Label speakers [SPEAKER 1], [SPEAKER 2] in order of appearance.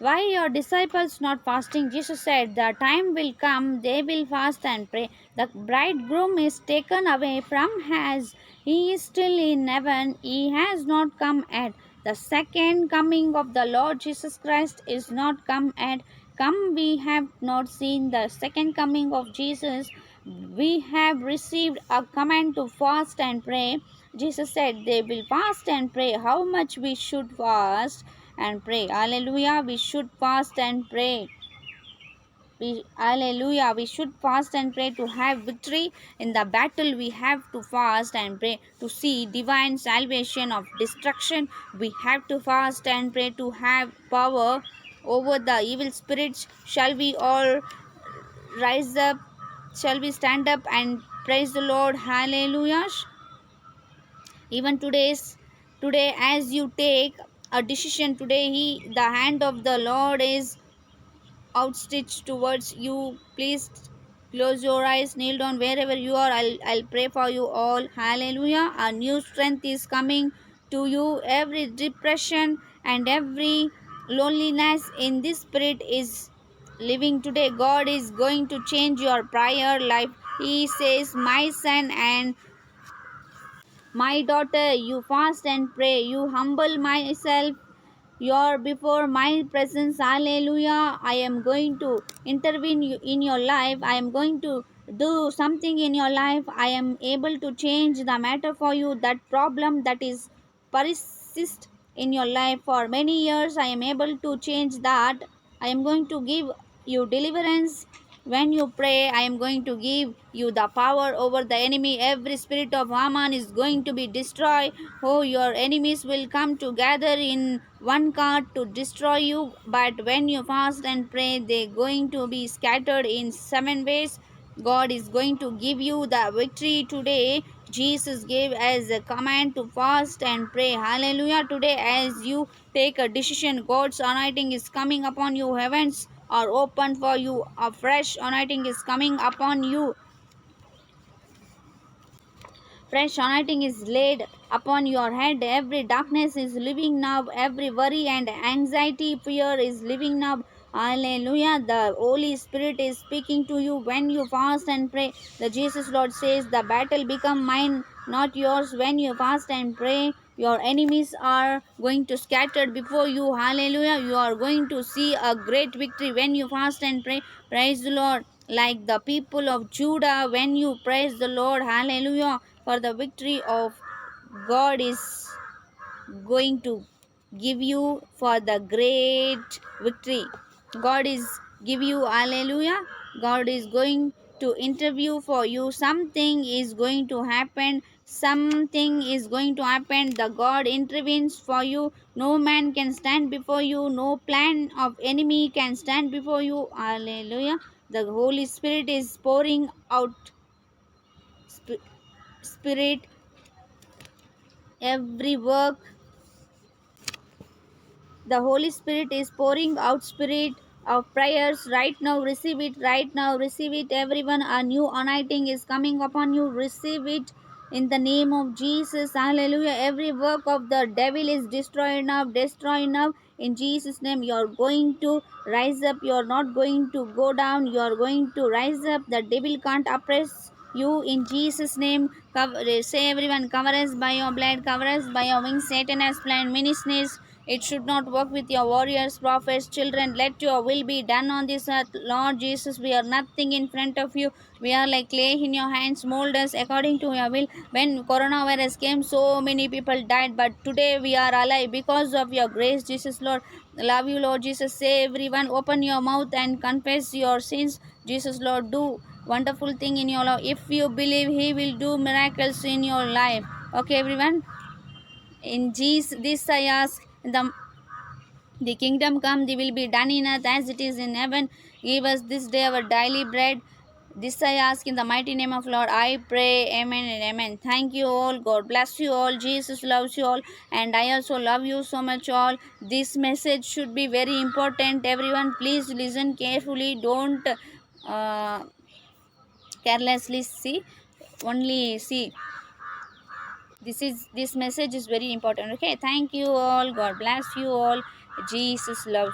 [SPEAKER 1] Why your disciples not fasting? Jesus said, the time will come, they will fast and pray. The bridegroom is taken away from us. He is still in heaven. He has not come yet. The second coming of the Lord Jesus Christ is not come yet. Come, we have not seen the second coming of Jesus. We have received a command to fast and pray. Jesus said they will fast and pray. How much we should fast and pray? Hallelujah. We should fast and pray. Hallelujah. We should fast and pray to have victory in the battle. We have to fast and pray to see divine salvation of destruction. We have to fast and pray to have power over the evil spirits. Shall we all rise up? Shall we stand up and praise the Lord? Hallelujah. Even today, as you take a decision today, the hand of the Lord is outstretched towards you. Please close your eyes, kneel down wherever you are. I'll pray for you all. Hallelujah. A new strength is coming to you. Every depression and every loneliness in this spirit is living today. God is going to change your prior life. He says, my son and my daughter, you fast and pray, you humble myself, you're before my presence. Hallelujah. I am going to intervene in your life. I am going to do something in your life. I am able to change the matter for you. That problem that is persist in your life for many years, I am able to change that. I am going to give you deliverance. When you pray, I am going to give you the power over the enemy. Every spirit of Haman is going to be destroyed. Oh, your enemies will come together in one cart to destroy you. But when you fast and pray, they're going to be scattered in 7 ways. God is going to give you the victory today. Jesus gave as a command to fast and pray. Hallelujah. Today, as you take a decision, God's anointing is coming upon you. Heavens are open for you. A fresh anointing is coming upon you. Fresh anointing is laid upon your head. Every darkness is living now. Every worry and anxiety, fear is living now. Hallelujah. The Holy Spirit is speaking to you when you fast and pray. The Jesus Lord says, the battle become mine, not yours. When you fast and pray, your enemies are going to scatter before you. Hallelujah. You are going to see a great victory when you fast and pray. Praise the Lord. Like the people of Judah, when you praise the Lord, hallelujah, for the victory of God is going to give you for the great victory. God is give you, hallelujah. God is going to interview for you. Something is going to happen. Something is going to happen. The God intervenes for you. No man can stand before you. No plan of enemy can stand before you. Hallelujah. The Holy Spirit is pouring out spirit every work. The Holy Spirit is pouring out spirit of prayers right now. Receive it right now. Receive it, everyone. A new anointing is coming upon you. Receive it in the name of Jesus. Hallelujah. Every work of the devil is destroyed now. Destroy now. In Jesus' name, you are going to rise up. You are not going to go down. You are going to rise up. The devil can't oppress you in Jesus' name. Say everyone, cover us by your blood, cover us by your wings. Satan has planned many snares. It should not work with your warriors, prophets, children. Let your will be done on this earth. Lord Jesus, we are nothing in front of you. We are like clay in your hands. Mold us according to your will. When coronavirus came, so many people died. But today we are alive because of your grace, Jesus, Lord. Love you, Lord Jesus. Say everyone, open your mouth and confess your sins. Jesus, Lord, do wonderful thing in your life. If you believe, He will do miracles in your life. Okay, everyone. In Jesus, this I ask. The kingdom come, they will be done in earth as it is in heaven. Give us this day our daily bread. This I ask in the mighty name of Lord. I pray. Amen and amen. Thank you all. God bless you all. Jesus loves you all. And I also love you so much all. This message should be very important. Everyone, please listen carefully. Don't carelessly see. Only see. This message is very important. Okay. Thank you all. God bless you all. Jesus loves